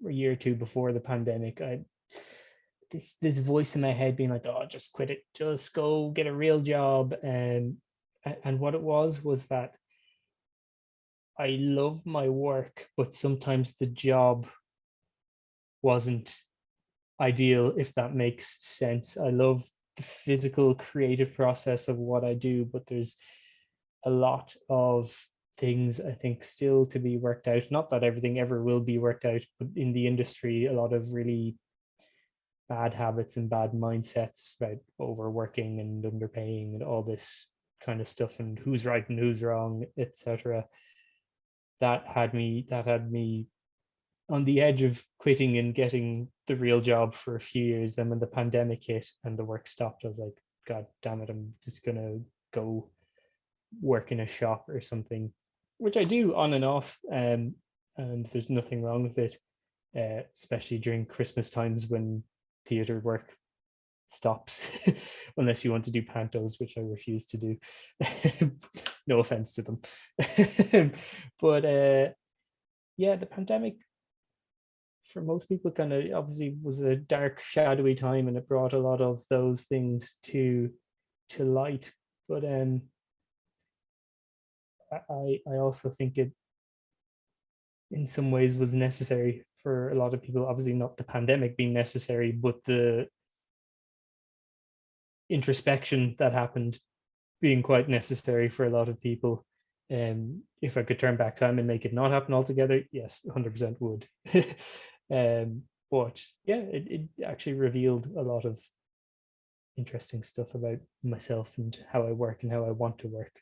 a year or two before the pandemic, this voice in my head being like, oh, just quit it, just go get a real job. And what it was that I love my work, but sometimes the job wasn't ideal, if that makes sense. I love the physical creative process of what I do, but there's a lot of things I think still to be worked out. Not that everything ever will be worked out, but in the industry, a lot of really bad habits and bad mindsets about overworking and underpaying and all this kind of stuff, and who's right and who's wrong, etc. That had me on the edge of quitting and getting the real job for a few years. Then when the pandemic hit and the work stopped, I was like, God damn it, I'm just gonna go work in a shop or something, which I do on and off. And there's nothing wrong with it, especially during Christmas times when theater work stops, unless you want to do pantos, which I refuse to do. No offense to them. But yeah, the pandemic for most people kind of obviously was a dark, shadowy time, and it brought a lot of those things to light. But I also think it in some ways was necessary for a lot of people. Obviously not the pandemic being necessary, but the introspection that happened being quite necessary for a lot of people. If I could turn back time and make it not happen altogether, yes, 100% would. But yeah, it actually revealed a lot of interesting stuff about myself and how I work and how I want to work.